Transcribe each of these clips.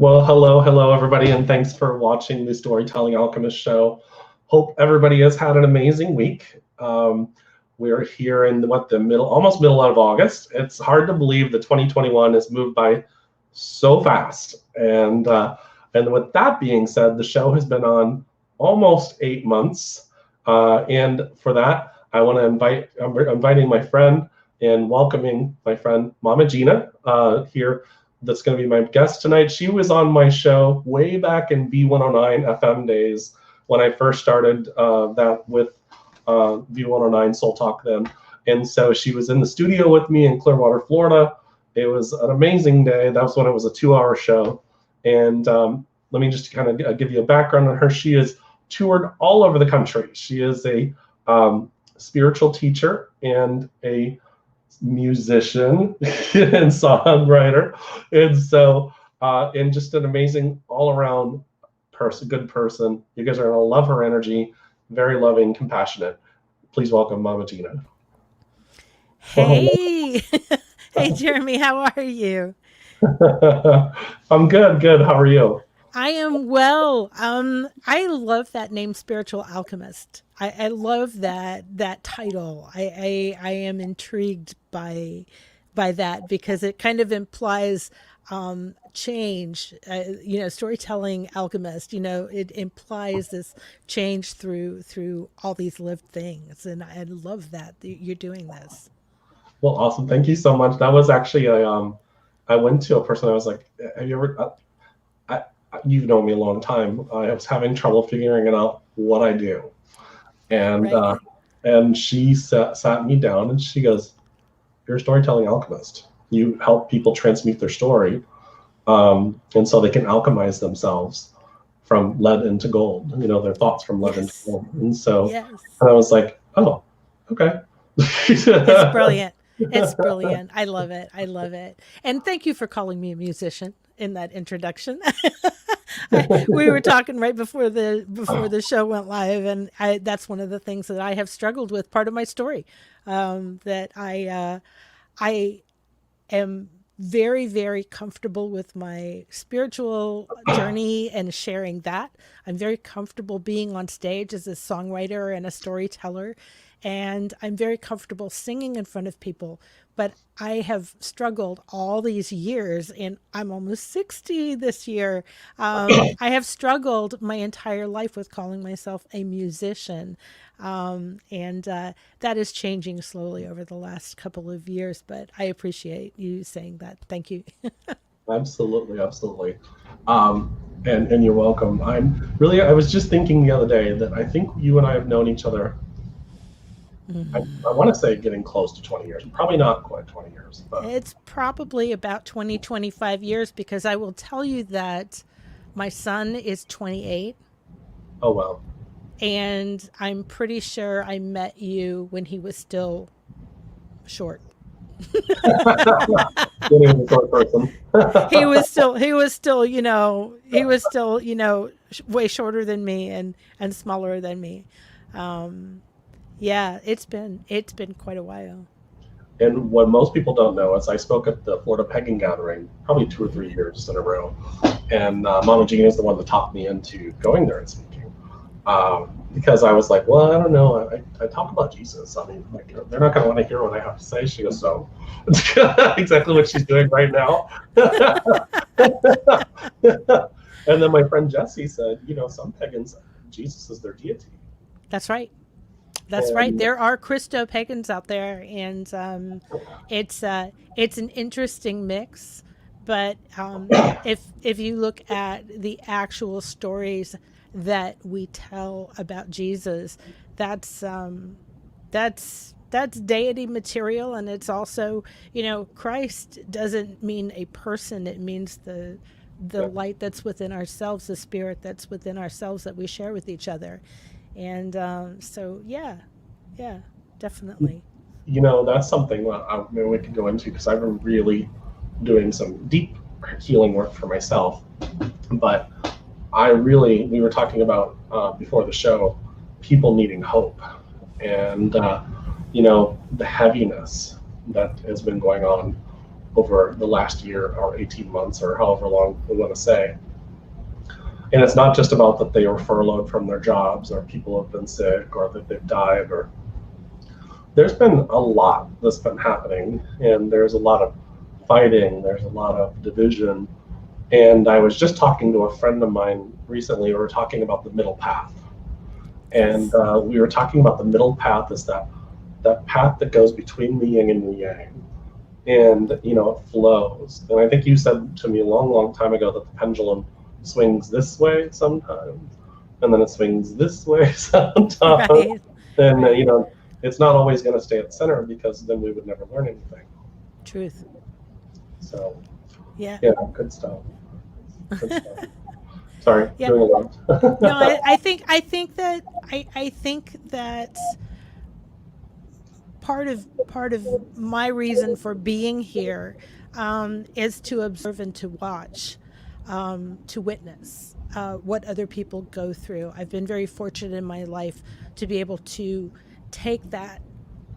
Well, hello, everybody, and thanks for watching the Storytelling Alchemist show. Hope everybody has had an amazing week. We're here in almost middle of August. It's hard to believe that 2021 has moved by so fast. And with that being said, the show has been on almost 8 months. And for that, I'm inviting my friend and welcoming my friend Mama Gina here. That's going to be my guest tonight. She was on my show way back in V109 FM days when I first started that with V109 Soul Talk then. And so she was in the studio with me in Clearwater, Florida. It was an amazing day. That was when it was a 2-hour show. And let me just kind of give you a background on her. She has toured all over the country. She is a spiritual teacher and a musician and songwriter, and so and just an amazing all-around good person. You guys are gonna love her energy. Very loving, compassionate. Please welcome Mama Gina. Hey, hey, Jeremy, how are you? I'm good. How are you? I am well. I love that name, Spiritual Alchemist. I love that title. I am intrigued by that because it kind of implies change. Storytelling alchemist. It implies this change through all these lived things, and I love that you're doing this. Well, awesome. Thank you so much. That was actually I went to a person. I was like, have you ever? You've known me a long time. I was having trouble figuring out what I do, and Right. and she sat me down and she goes, "You're a storytelling alchemist. You help people transmute their story, and so they can alchemize themselves from lead into gold. Their thoughts from lead into Yes. gold." And Yes. I was like, "Oh, okay." It's brilliant. It's brilliant. I love it. I love it. And thank you for calling me a musician in that introduction. We were talking right before the show went live, and that's one of the things that I have struggled with. Part of my story, that I am very, very comfortable with my spiritual journey and sharing that. I'm very comfortable being on stage as a songwriter and a storyteller. And I'm very comfortable singing in front of people. But I have struggled all these years, and I'm almost 60 this year. I have struggled my entire life with calling myself a musician. And that is changing slowly over the last couple of years, but I appreciate you saying that. Thank you. Absolutely. And you're welcome. I was just thinking the other day that I think you and I have known each other. I want to say getting close to 20 years. Probably not quite 20 years, but It's probably about 20, 25 years because I will tell you that my son is 28, oh well. and I'm pretty sure I met you when he was still short. Getting the sort of person. He was still way shorter than me and smaller than me. Um, yeah, it's been quite a while. And what most people don't know is I spoke at the Florida Pegging Gathering probably 2 or 3 years in a row. And Mama Gina is the one that talked me into going there and speaking. Because I was like, well, I don't know. I talk about Jesus. I mean, like, they're not going to want to hear what I have to say. She goes, so exactly what she's doing right now. And then my friend Jesse said, some pagans, Jesus is their deity. That's right. That's right. And There are Christo pagans out there, and it's an interesting mix. But if you look at the actual stories that we tell about Jesus, that's that's deity material, and it's also, Christ doesn't mean a person; it means the yeah, light that's within ourselves, the spirit that's within ourselves that we share with each other. And so, yeah, yeah, definitely. that's something that maybe we could go into because I've been really doing some deep healing work for myself. But we were talking about before the show, people needing hope and, the heaviness that has been going on over the last year or 18 months or however long we want to say. And it's not just about that they were furloughed from their jobs or people have been sick or that they've died, or there's been a lot that's been happening, and there's a lot of fighting, there's a lot of division. And I was just talking to a friend of mine recently. We were talking about the middle path. And we were talking about the middle path is that path that goes between the yin and the yang. And, you know, it flows. And I think you said to me a long, long time ago that the pendulum swings this way sometimes, and then it swings this way sometimes. Right. And, you know, it's not always going to stay at center, because then we would never learn anything. Truth. So, Yeah. good stuff. Good stuff. Sorry, Yeah. doing a lot. No, I think that part of my reason for being here is to observe and to watch, to witness what other people go through. I've been very fortunate in my life to be able to take that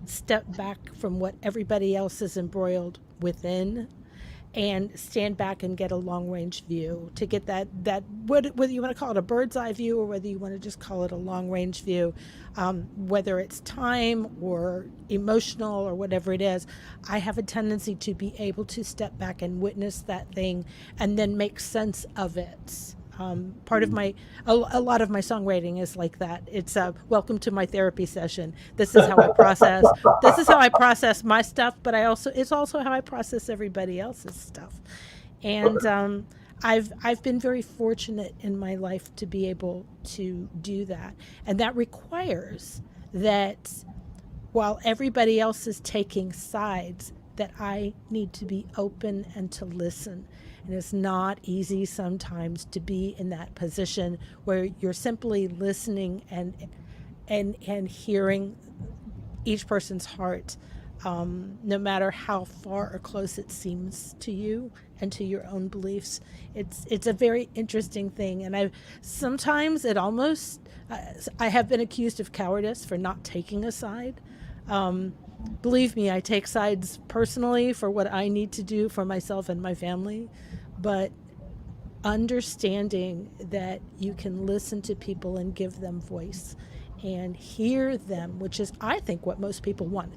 step back from what everybody else is embroiled within, and stand back and get a long range view, to get that whether you want to call it a bird's eye view or whether you want to just call it a long range view, whether it's time or emotional or whatever it is. I have a tendency to be able to step back and witness that thing and then make sense of it. Part of a lot of my songwriting is like that. It's welcome to my therapy session. This is how I process. This is how I process my stuff, but it's also how I process everybody else's stuff. And I've been very fortunate in my life to be able to do that, and that requires that while everybody else is taking sides, that I need to be open and to listen. And it's not easy sometimes to be in that position where you're simply listening and hearing each person's heart, no matter how far or close it seems to you and to your own beliefs. It's a very interesting thing, and sometimes it almost I have been accused of cowardice for not taking a side. Believe me, I take sides personally for what I need to do for myself and my family, but understanding that you can listen to people and give them voice and hear them, which is, I think, what most people want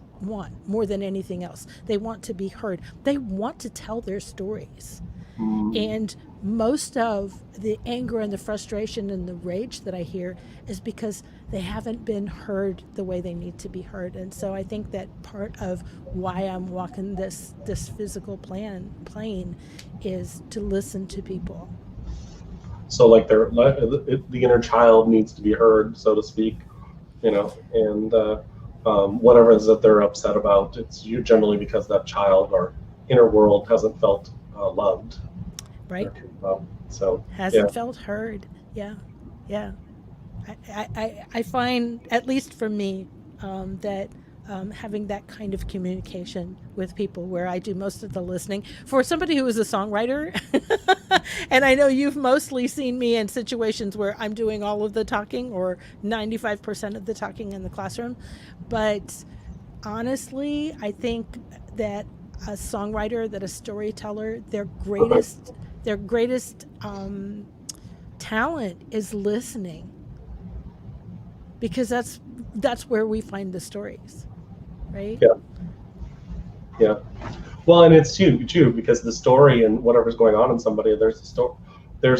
more than anything else. They want to be heard. They want to tell their stories. And most of the anger and the frustration and the rage that I hear is because they haven't been heard the way they need to be heard. And so I think that part of why I'm walking this physical plane is to listen to people. So like the inner child needs to be heard, so to speak, you know, and whatever it is that they're upset about, it's generally because that child or inner world hasn't felt loved. Right. So hasn't felt heard. Yeah. I find, at least for me, that having that kind of communication with people, where I do most of the listening, for somebody who is a songwriter, and I know you've mostly seen me in situations where I'm doing all of the talking or 95% of the talking in the classroom, but honestly, I think that a songwriter, that a storyteller, their greatest talent is listening, because that's where we find the stories, right? Yeah. Well, and it's too because the story and whatever's going on in somebody, there's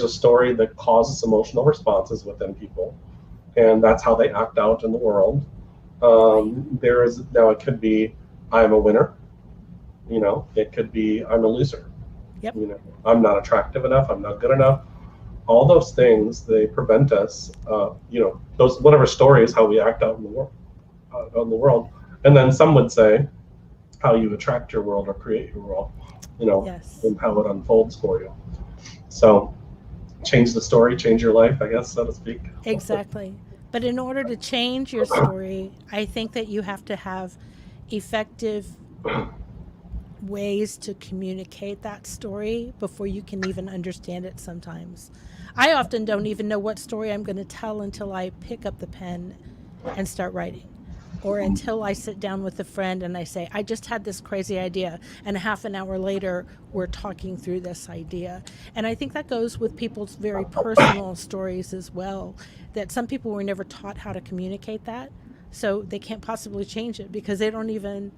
a story that causes emotional responses within people, and that's how they act out in the world. It could be, I'm a winner, you know, it could be, I'm a loser. Yep. You know, I'm not attractive enough, I'm not good enough. All those things, they prevent us, you know, those whatever story is how we act out in the world. And then some would say how you attract your world or create your world, you know, yes, and how it unfolds for you. So change the story, change your life, I guess, so to speak. Exactly. But in order to change your story, I think that you have to have effective ways to communicate that story before you can even understand it sometimes. I often don't even know what story I'm going to tell until I pick up the pen and start writing. or until I sit down with a friend and I say, I just had this crazy idea. And a half an hour later, we're talking through this idea. And I think that goes with people's very personal stories as well, that some people were never taught how to communicate that. So they can't possibly change it because they don't even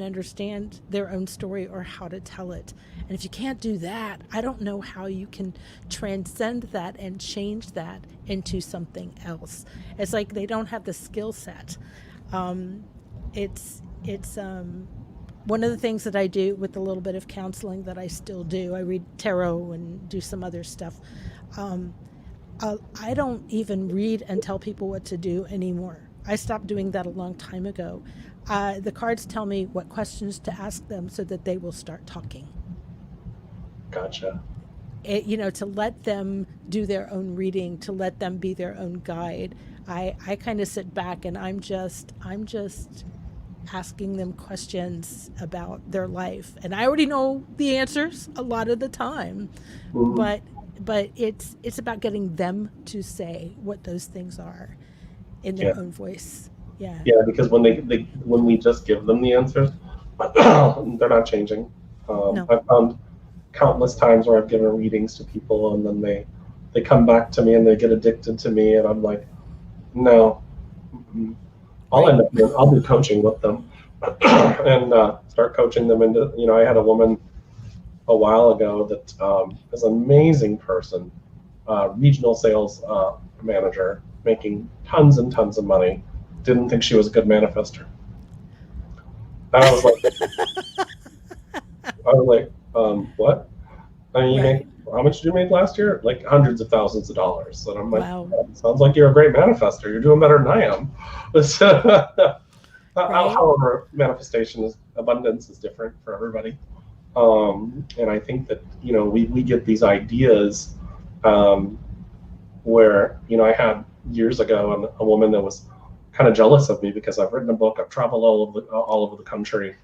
understand their own story or how to tell it. And if you can't do that, I don't know how you can transcend that and change that into something else. It's like they don't have the skill set. It's one of the things that I do with a little bit of counseling that I still do. I read tarot and do some other stuff. I don't even read and tell people what to do anymore. I stopped doing that a long time ago. The cards tell me what questions to ask them so that they will start talking. Gotcha. To let them do their own reading, to let them be their own guide. I kind of sit back and I'm just asking them questions about their life, and I already know the answers a lot of the time, but it's about getting them to say what those things are in their own voice. Yeah. Yeah, because when we just give them the answers, they're not changing. No. I've found countless times where I've given readings to people and then they come back to me and they get addicted to me, and I'm like, no. I'll end up doing, I'll do coaching with them and start coaching them into, I had a woman a while ago that is an amazing person, regional sales manager, making tons and tons of money. Didn't think she was a good manifester. I was like, what? And you make, how much did you make last year? Like hundreds of thousands of dollars. And I'm like, Wow. sounds like you're a great manifester. You're doing better than I am. However, manifestation is, abundance is different for everybody. And I think that, we get these ideas where, I had years ago a woman that was kind of jealous of me because I've written a book, I've traveled all over the country,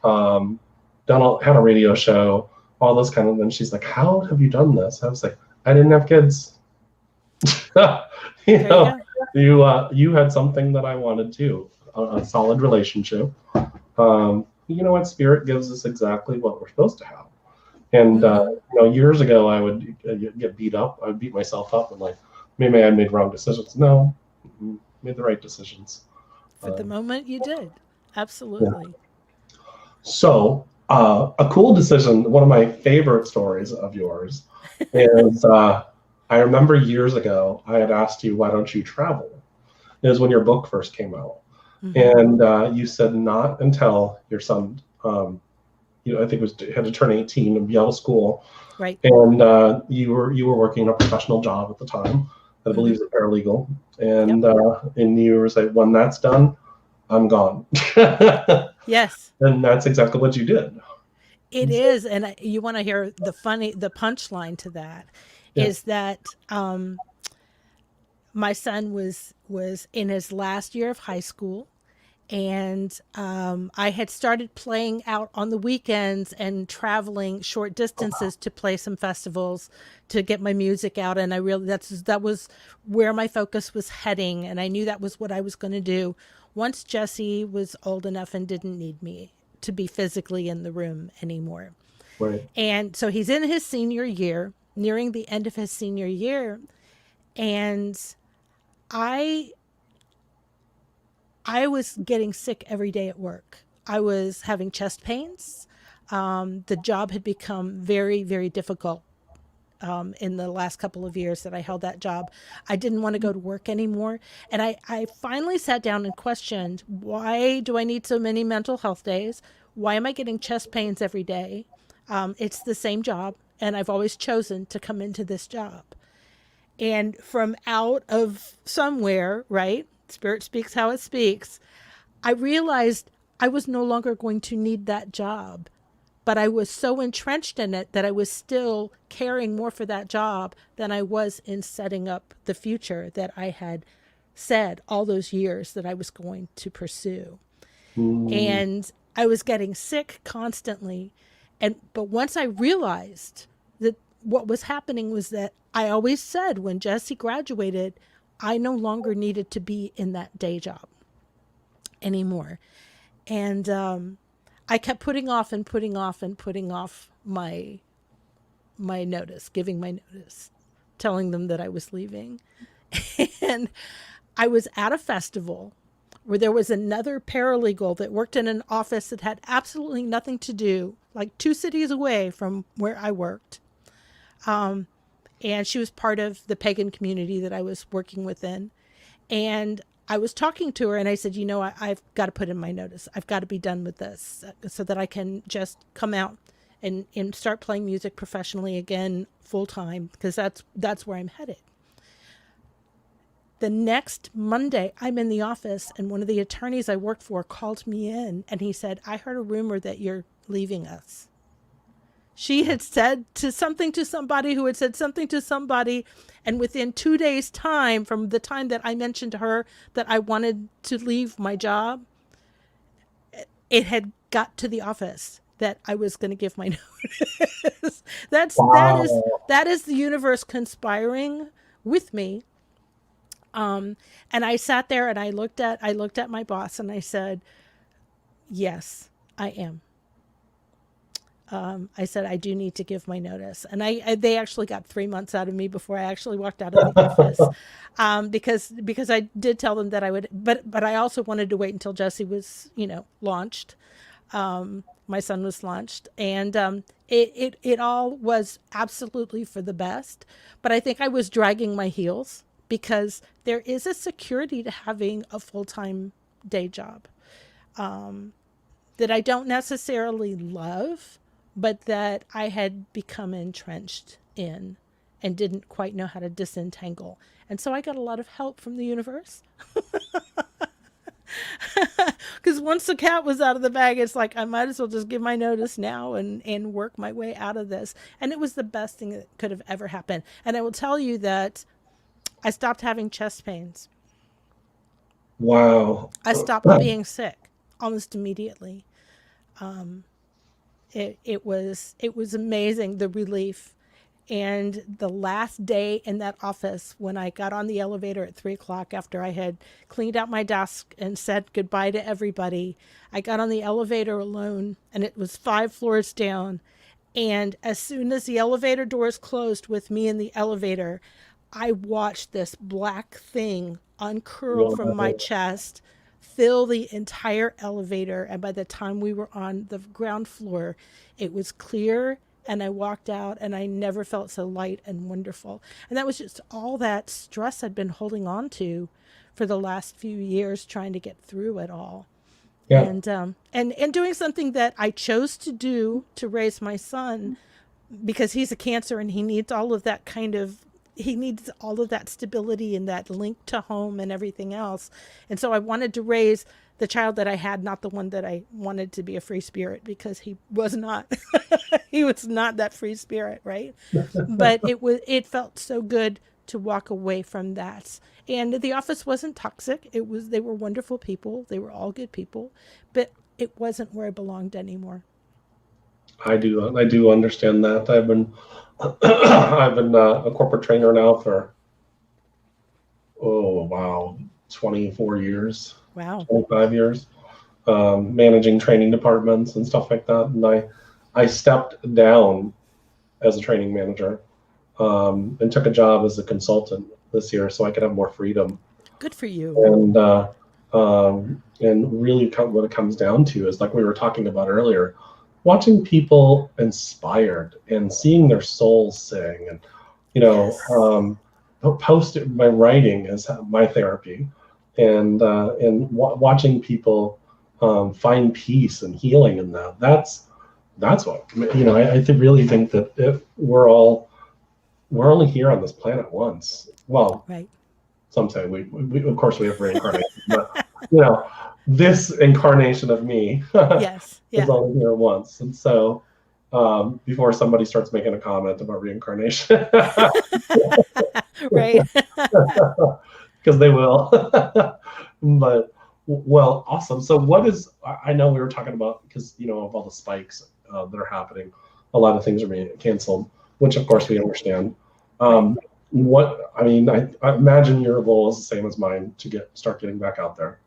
had a radio show, all those kind of, and she's like, how have you done this? I was like, I didn't have kids. You had something that I wanted too, a solid relationship. What spirit gives us exactly what we're supposed to have. And years ago I would get beat up. I would beat myself up and like, maybe I made wrong decisions. No, made the right decisions. For the moment you did. Absolutely. Yeah. So a cool decision, one of my favorite stories of yours is I remember years ago I had asked you, why don't you travel? It was when your book first came out. Mm-hmm. And you said not until your son, I think had to turn 18 and be out of school. Right. And you were working a professional job at the time. I believe is a paralegal. And and you were like, when that's done, I'm gone. Yes. And that's exactly what you did. It is. And you want to hear the punchline to that is that my son was in his last year of high school. And I had started playing out on the weekends and traveling short distances to play some festivals to get my music out. And I really, that was where my focus was heading. And I knew that was what I was going to do once Jesse was old enough and didn't need me to be physically in the room anymore. Right. And so he's in his senior year, nearing the end of his senior year. And I was getting sick every day at work. I was having chest pains. The job had become very, very difficult in the last couple of years that I held that job. I didn't want to go to work anymore. And I finally sat down and questioned, why do I need so many mental health days? Why am I getting chest pains every day? It's the same job, and I've always chosen to come into this job. And from out of somewhere, right? Spirit speaks how it speaks. I realized I was no longer going to need that job, but I was so entrenched in it that I was still caring more for that job than I was in setting up the future that I had said all those years that I was going to pursue. And I was getting sick constantly. But once I realized that what was happening was that I always said when Jesse graduated, I no longer needed to be in that day job. anymore. And I kept putting off and putting off and putting off my notice, giving my notice, telling them that I was leaving. And I was at a festival where there was another paralegal that worked in an office that had absolutely nothing to do, like 2 cities away from where I worked. And she was part of the pagan community that I was working within. And I was talking to her and I said, you know, I've got to put in my notice. I've got to be done with this so that I can just come out and start playing music professionally again, full time, because that's where I'm headed. The next Monday, I'm in the office and one of the attorneys I worked for called me in and he said, I heard a rumor that you're leaving us. She had said something to somebody who had said something to somebody. And within 2 days' time, from the time that I mentioned to her that I wanted to leave my job, it had got to the office that I was going to give my notice. That is the universe conspiring with me. And I sat there and I looked at my boss and I said, yes, I am. I said, I do need to give my notice. And they actually got 3 months out of me before I actually walked out of the office. Because I did tell them that I would, but I also wanted to wait until Jesse was, launched. My son was launched, and it all was absolutely for the best. But I think I was dragging my heels because there is a security to having a full-time day job that I don't necessarily love, but that I had become entrenched in and didn't quite know how to disentangle. And so I got a lot of help from the universe. Because once the cat was out of the bag, it's like I might as well just give my notice now and work my way out of this. And it was the best thing that could have ever happened. And I will tell you that I stopped having chest pains. Wow. I stopped being sick almost immediately. It was amazing, the relief. And the last day in that office, when I got on the elevator at 3:00 after I had cleaned out my desk and said goodbye to everybody, I got on the elevator alone and it was 5 floors down. And as soon as the elevator doors closed with me in the elevator, I watched this black thing uncurl from my chest, fill the entire elevator. And by the time we were on the ground floor, it was clear. And I walked out and I never felt so light and wonderful. And that was just all that stress I'd been holding on to for the last few years, trying to get through it all. Yeah. And doing something that I chose to do to raise my son, because he's a Cancer and he needs all of that stability and that link to home and everything else. And so I wanted to raise the child that I had, not the one that I wanted to be a free spirit, because he was not. He was not that free spirit, right? But it felt so good to walk away from that. And the office wasn't toxic. They were wonderful people. They were all good people, but it wasn't where I belonged anymore. I do understand that. I've been a corporate trainer now for 24 years. Wow. 25 years, managing training departments and stuff like that. And I stepped down as a training manager and took a job as a consultant this year so I could have more freedom. Good for you. And really what it comes down to is, like we were talking about earlier, watching people inspired and seeing their souls sing, and yes. My writing is my therapy. And watching people find peace and healing in that. That's what I really think that we're only here on this planet once. Well, right. Some say we of course we have reincarnation, but this incarnation of me yes, is only here once. And so before somebody starts making a comment about reincarnation, right. Because they will. But well, awesome. So I know we were talking about, because of all the spikes that are happening, a lot of things are being canceled, which of course we understand. I imagine your goal is the same as mine, to start getting back out there.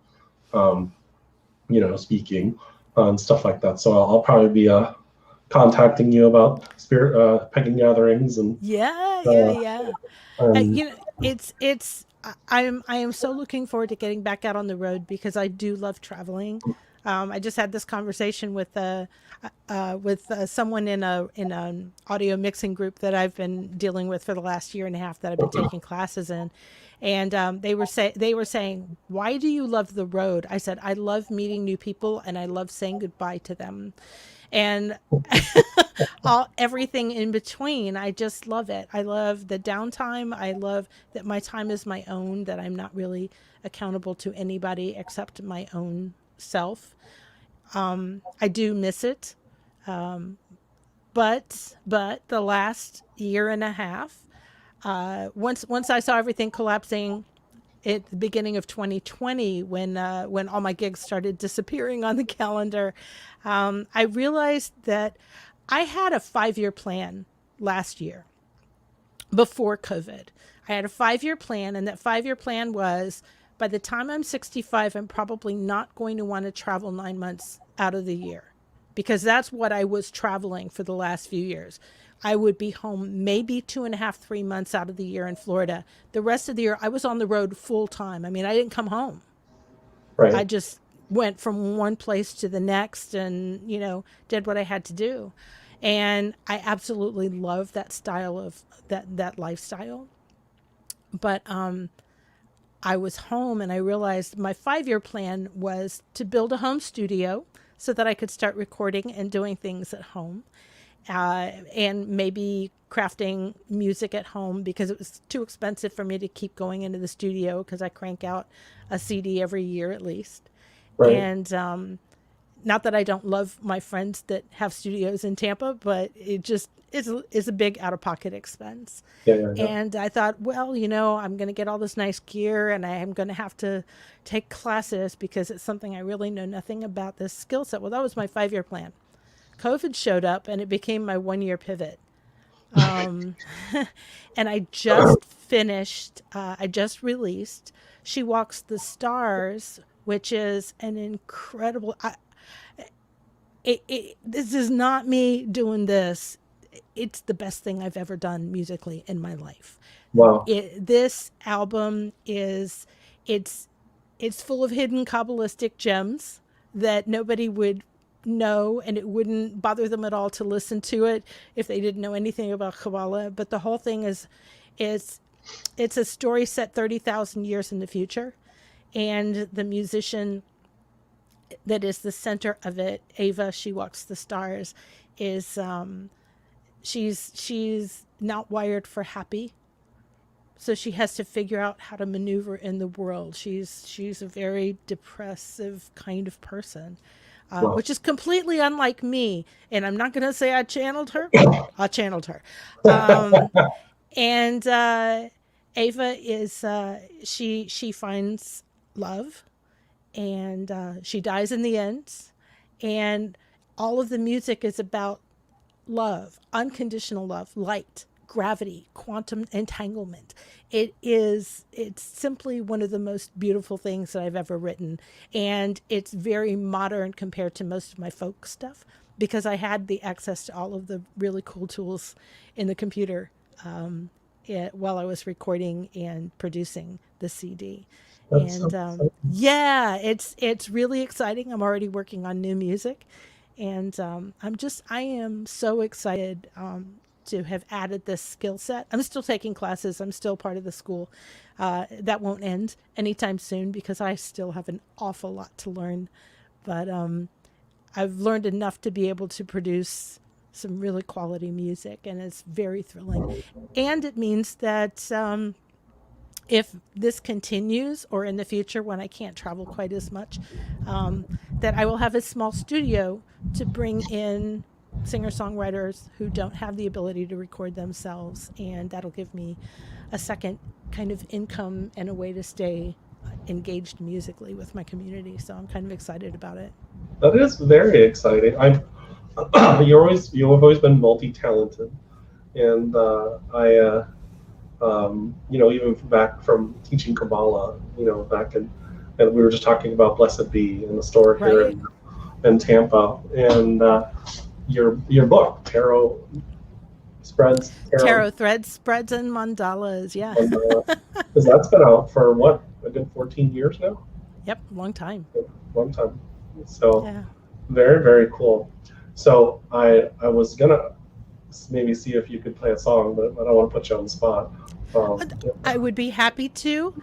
speaking and stuff like that. So I'll probably be contacting you about spirit pegging gatherings and Yeah. um, I am so looking forward to getting back out on the road because I do love traveling. I just had this conversation with someone in an audio mixing group that I've been dealing with for the last year and a half that I've been taking classes in, and they were saying, "Why do you love the road?" I said, "I love meeting new people and I love saying goodbye to them." And everything in between, I just love it. I love the downtime. I love that my time is my own, that I'm not really accountable to anybody except my own self. I do miss it. But the last year and a half, once I saw everything collapsing at the beginning of 2020, when all my gigs started disappearing on the calendar, I realized that I had a 5-year plan last year before COVID. I had a 5-year plan, and that 5-year plan was, by the time I'm 65, I'm probably not going to want to travel 9 months out of the year, because that's what I was traveling for the last few years. I would be home maybe 2.5, 3 months out of the year in Florida. The rest of the year, I was on the road full time. I mean, I didn't come home. I right. just went from one place to the next and, did what I had to do. And I absolutely love that style of that lifestyle. But I was home and I realized my 5-year plan was to build a home studio so that I could start recording and doing things at home, and maybe crafting music at home because it was too expensive for me to keep going into the studio because I crank out a CD every year at least. Right. And not that I don't love my friends that have studios in Tampa, but it just is a big out of pocket expense. Yeah. And I thought, well, I'm going to get all this nice gear and I am going to have to take classes because it's something I really know nothing about, this skill set. Well, that was my 5-year plan. COVID showed up and it became my 1-year pivot. Um, and I just finished, I just released She Walks the Stars, which is an incredible. This is not me doing this. It's the best thing I've ever done musically in my life. Wow. This album is, it's it's full of hidden kabbalistic gems that nobody would know, and it wouldn't bother them at all to listen to it if they didn't know anything about Kabbalah. But the whole thing is it's a story set 30,000 years in the future, and the musician that is the center of it, Ava, She Walks the Stars, is she's not wired for happy, so she has to figure out how to maneuver in the world. She's a very depressive kind of person, Wow. which is completely unlike me. And I'm not going to say I channeled her, but I channeled her. And Ava is she finds love, and she dies in the end. And all of the music is about love, unconditional love, light, gravity, quantum entanglement. It's simply one of the most beautiful things that I've ever written. And it's very modern compared to most of my folk stuff because I had the access to all of the really cool tools in the computer while I was recording and producing the CD. That's so And exciting. yeah, it's really exciting. I'm already working on new music, and I am so excited to have added this skill set. I'm still taking classes. I'm still part of the school. That won't end anytime soon because I still have an awful lot to learn. But I've learned enough to be able to produce some really quality music, and it's very thrilling. And it means that if this continues, or in the future when I can't travel quite as much, that I will have a small studio to bring in singer-songwriters who don't have the ability to record themselves, and that'll give me a second kind of income and a way to stay engaged musically with my community. So I'm kind of excited about it. That is very exciting. You've always been multi-talented, and even back from teaching Kabbalah, back in and we were just talking about Blessed Be in the store here Right. in Tampa, and your book, Tarot Spreads, Tarot threads, spreads, and mandalas. Yeah. and, because that's been out for what, a good 14 years now? Yep. Long time. Long time. So Yeah. very, very cool. So I was gonna maybe see if you could play a song, but I don't want to put you on the spot. I would be happy to.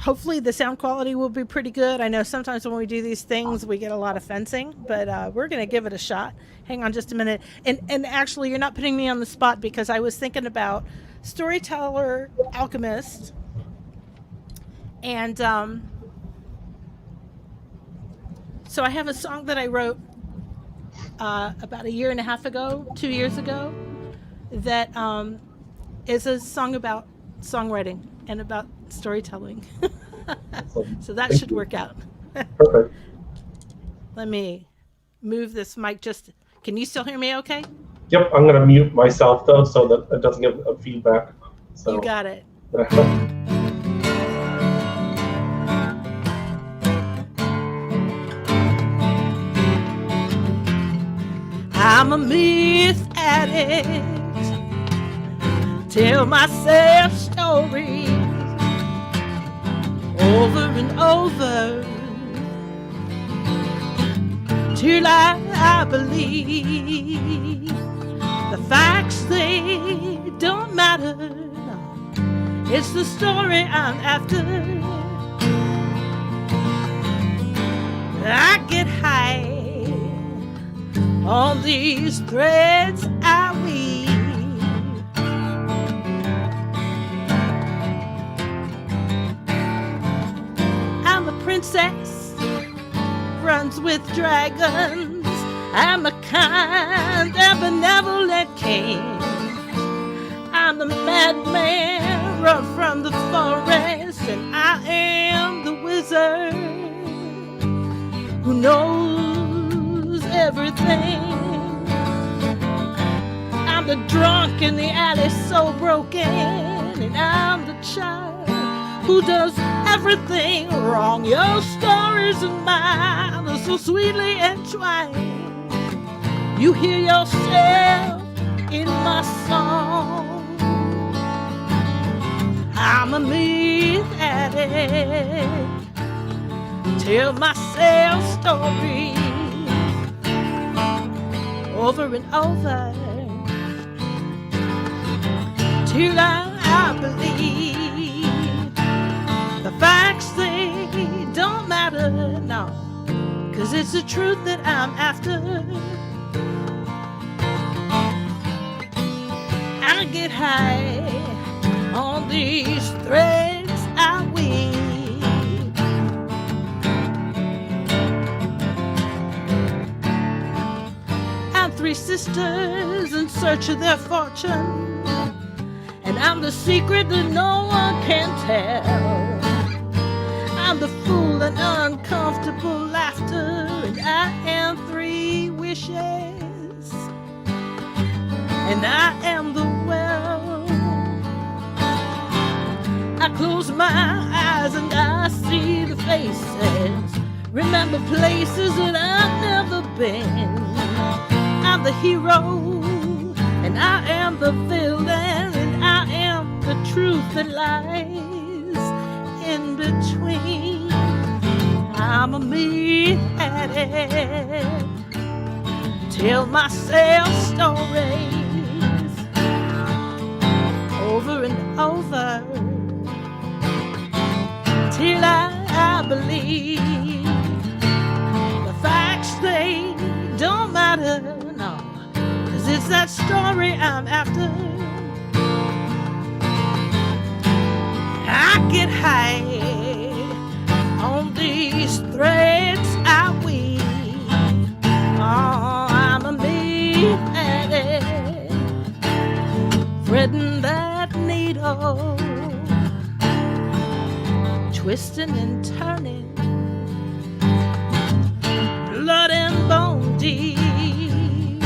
Hopefully the sound quality will be pretty good. I know sometimes when we do these things, we get a lot of fencing, but we're going to give it a shot. Hang on just a minute. And actually, you're not putting me on the spot because I was thinking about storyteller, alchemist, and so I have a song that I wrote about a year and a half ago, 2 years ago, that is a song about songwriting and about storytelling. So that should work out. Perfect. Let me move this mic just. Can you still hear me okay? Yep, I'm gonna mute myself though so that it doesn't give a feedback. So You got it. I'm a myth addict. Tell myself stories over and over till I believe the facts, they don't matter. It's the story I'm after. I get high on these threads I weave. I'm a princess, runs with dragons. I'm a kind and benevolent king. I'm the madman, run from the forest, and I am the wizard who knows everything. I'm the drunk in the alley, so broken, and I'm the child who does everything wrong. Your stories and mine are so sweetly entwined. You hear yourself in my song. I'm a myth addict. Tell myself stories over and over till I believe the facts, they don't matter, no, 'cause it's the truth that I'm after. I get high on these threads I weave. I'm three sisters in search of their fortune, and I'm the secret that no one can tell. I'm the fool and uncomfortable laughter, and I am three wishes, and I am the well. I close my eyes and I see the faces, remember places that I've never been. I'm the hero and I am the villain, and I am the truth that lies in between. I'm a myth addict. Tell myself stories over and over till I believe the facts, they don't matter, no, 'cause it's that story I'm after. I get high on these threads I weave. Oh, I'm a myth addict, threading that needle, twisting and turning, blood and bone deep.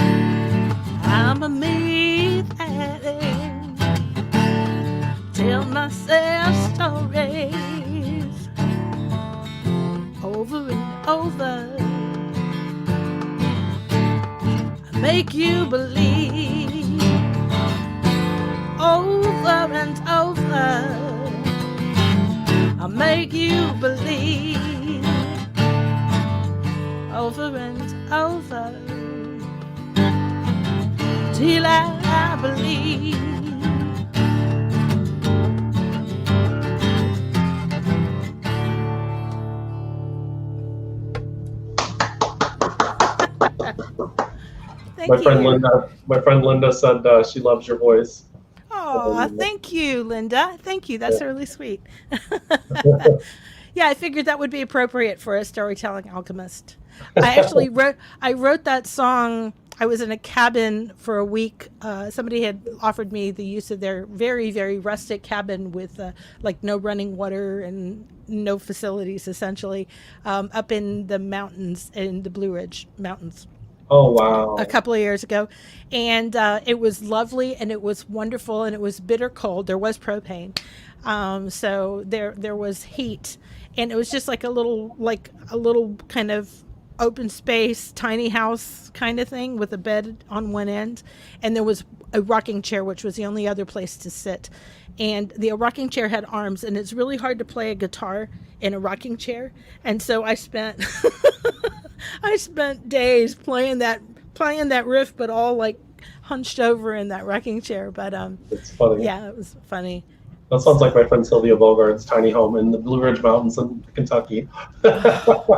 I'm a myth addict. Tell myself stories make you believe over and over till I believe. My Thank friend you. Linda said she loves your voice. Oh, thank you, Linda. Thank you. That's really sweet. Yeah. Yeah, I figured that would be appropriate for a storytelling alchemist. I wrote that song. I was in a cabin for a week. Somebody had offered me the use of their very, very rustic cabin with like no running water and no facilities, essentially, up in the mountains, in the Blue Ridge Mountains, Oh a wow. couple of years ago, and it was lovely and it was wonderful and it was bitter cold. There was propane, so there was heat, and it was just like a little kind of open space, tiny house kind of thing with a bed on one end, and there was a rocking chair, which was the only other place to sit. And the rocking chair had arms, and it's really hard to play a guitar in a rocking chair. And so I spent I spent days playing that riff, but all like hunched over in that rocking chair. But It's funny. yeah, it was funny. That sounds like my So friend Sylvia Bogart's tiny home in the Blue Ridge Mountains in Kentucky.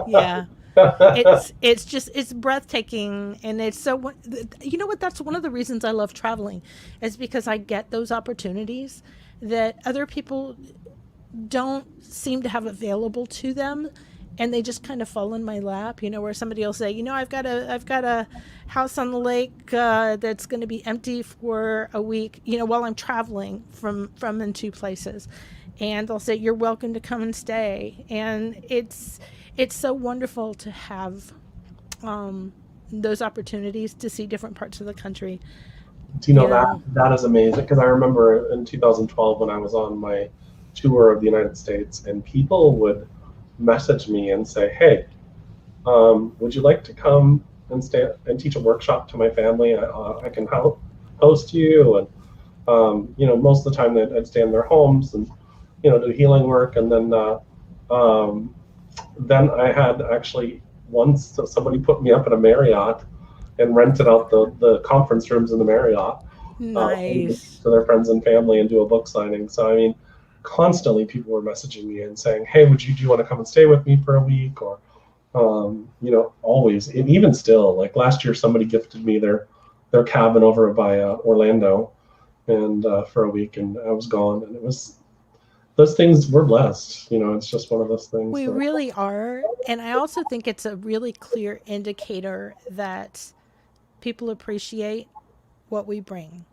yeah, it's breathtaking, and it's so, you know what, that's one of the reasons I love traveling, is because I get those opportunities that other people don't seem to have available to them, and they just kind of fall in my lap, where somebody will say, I've got a house on the lake that's going to be empty for a week, while I'm traveling from and to places, and they'll say, you're welcome to come and stay. And it's so wonderful to have those opportunities to see different parts of the country. Do you know you that know that is amazing? Because I remember in 2012 when I was on my tour of the United States, and people would message me and say, "Hey, would you like to come and stay and teach a workshop to my family? I can host you." And most of the time I'd stay in their homes and do healing work. And then I had actually once somebody put me up at a Marriott and rented out the conference rooms in the Marriott Nice. to their friends and family and do a book signing. So I mean, constantly people were messaging me and saying, "Hey, do you want to come and stay with me for a week?" Or always, and even still, like last year, somebody gifted me their cabin over by Orlando, and for a week, and I was gone, and it was those things were blessed. It's just one of those things. We really are. And I also think it's a really clear indicator that people appreciate what we bring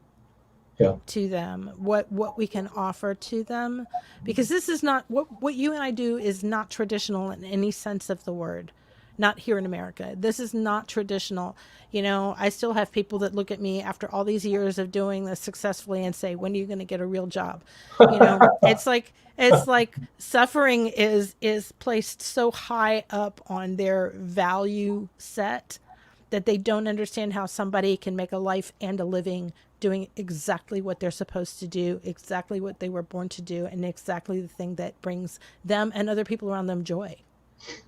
Yeah, to them, what we can offer to them, because this is not what you and I do is not traditional in any sense of the word. Not here in America. This is not traditional. I still have people that look at me after all these years of doing this successfully and say, "When are you going to get a real job?" It's like suffering is placed so high up on their value set that they don't understand how somebody can make a life and a living doing exactly what they're supposed to do, exactly what they were born to do, and exactly the thing that brings them and other people around them joy.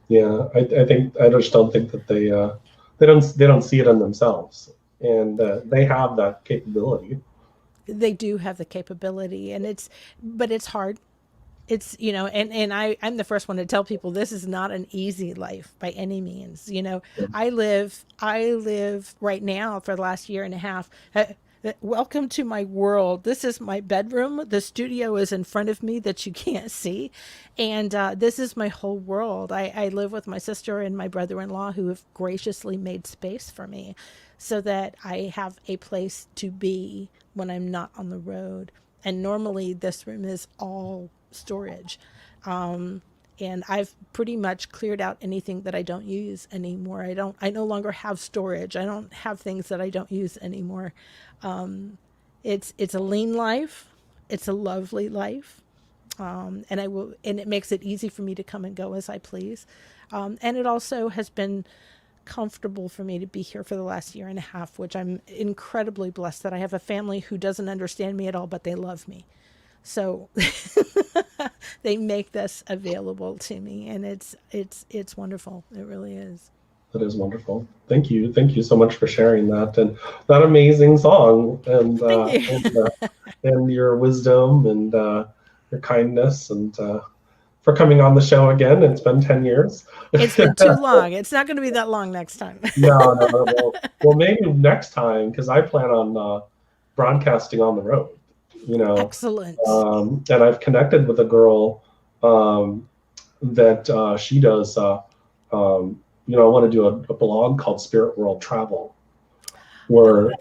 yeah. I just don't think that they don't see it in themselves, and they have that capability. They do have the capability, but it's hard. I'm the first one to tell people this is not an easy life by any means. I live right now for the last year and a half. Welcome to my world. This is my bedroom. The studio is in front of me that you can't see. And this is my whole world. I live with my sister and my brother-in-law who have graciously made space for me so that I have a place to be when I'm not on the road. And normally this room is all storage. And I've pretty much cleared out anything that I don't use anymore. I no longer have storage. I don't have things that I don't use anymore. It's a lean life. It's a lovely life. And it makes it easy for me to come and go as I please. And it also has been comfortable for me to be here for the last year and a half, which I'm incredibly blessed that I have a family who doesn't understand me at all, but they love me. So they make this available to me, and it's wonderful. It really is. That is wonderful. Thank you so much for sharing that and that amazing song Thank you. and your wisdom and your kindness and for coming on the show again. It's been 10 years. It's been too long. It's not going to be that long next time. No. Well, maybe next time because I plan on broadcasting on the road. Excellent. And I've connected with a girl that she does. I want to do a blog called Spirit World Travel, where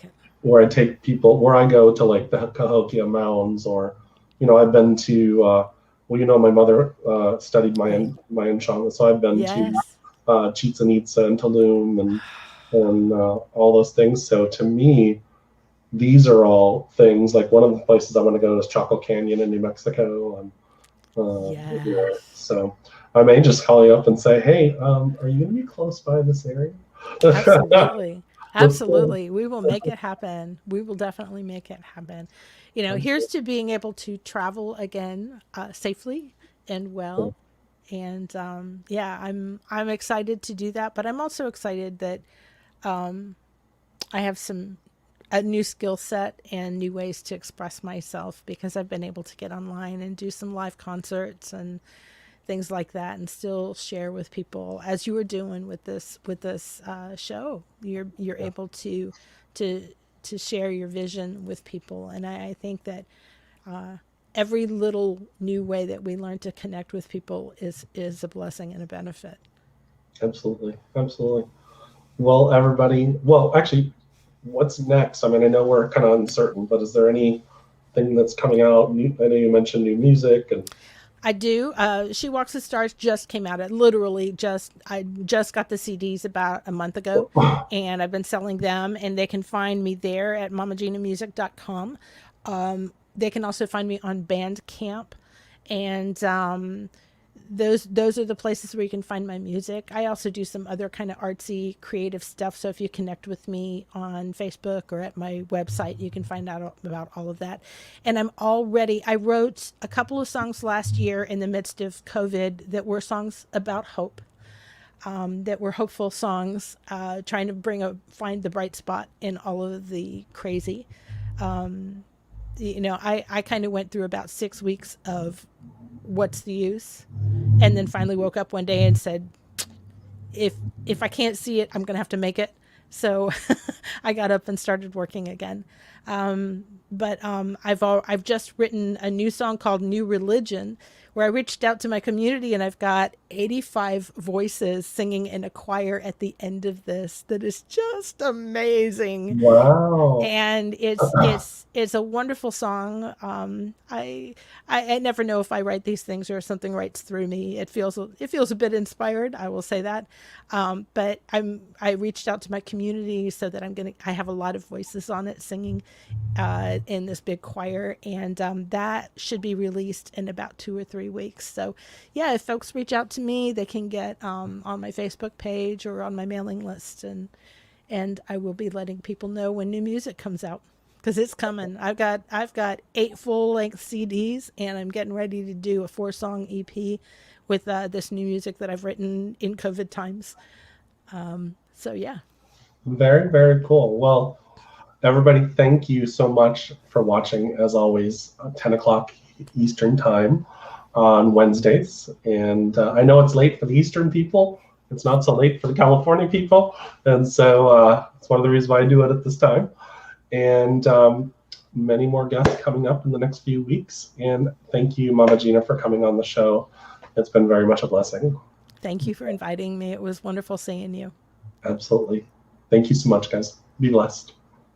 I take people, where I go to like the Cahokia Mounds, or I've been to my mother studied Mayan shaman, so I've been to Chichen Itza and Tulum and all those things. So to me, these are all things like one of the places I want to go is Chaco Canyon in New Mexico, and so I may just call you up and say, hey, are you going to be close by this area? Absolutely. We will make it happen. We will definitely make it happen. Here's to being able to travel again safely and well. And I'm excited to do that, but I'm also excited that I have a new skill set and new ways to express myself, because I've been able to get online and do some live concerts and things like that, and still share with people, as you were doing with this show. You're able to share your vision with people, and I think that every little new way that we learn to connect with people is a blessing and a benefit. Absolutely. Well, everybody. Well, actually, what's next? I mean, I know we're kind of uncertain, but is there anything that's coming out? I know you mentioned new music and. I do. She Walks the Stars just came out. I just got the CDs about a month ago, and I've been selling them, and they can find me there at mamaginamusic.com. They can also find me on Bandcamp, and those are the places where you can find my music. I also do some other kind of artsy, creative stuff. So if you connect with me on Facebook or at my website, you can find out about all of that. And I wrote a couple of songs last year in the midst of COVID that were songs about hope, that were hopeful songs, trying to find the bright spot in all of the crazy. I kind of went through about 6 weeks of what's the use, and then finally woke up one day and said, if I can't see it, I'm gonna have to make it. So I got up and started working again. But I've just written a new song called New Religion, where I reached out to my community, and I've got 85 voices singing in a choir at the end of this. That is just amazing. Wow. And it's a wonderful song. I never know if I write these things or if something writes through me. It feels a bit inspired, I will say that. But I reached out to my community so that I have a lot of voices on it singing in this big choir, and that should be released in about 2 or 3 weeks. So yeah, if folks reach out to me, they can get on my Facebook page or on my mailing list, and I will be letting people know when new music comes out, because it's coming. I've got 8 full-length CDs, and I'm getting ready to do a 4-song EP with this new music that I've written in COVID times. So yeah. Very, very cool. Well, everybody, thank you so much for watching, as always, 10 o'clock Eastern time on Wednesdays. And I know it's late for the Eastern people. It's not so late for the California people. And so it's one of the reasons why I do it at this time. And many more guests coming up in the next few weeks. And thank you, Mama Gina, for coming on the show. It's been very much a blessing. Thank you for inviting me. It was wonderful seeing you. Absolutely. Thank you so much, guys. Be blessed.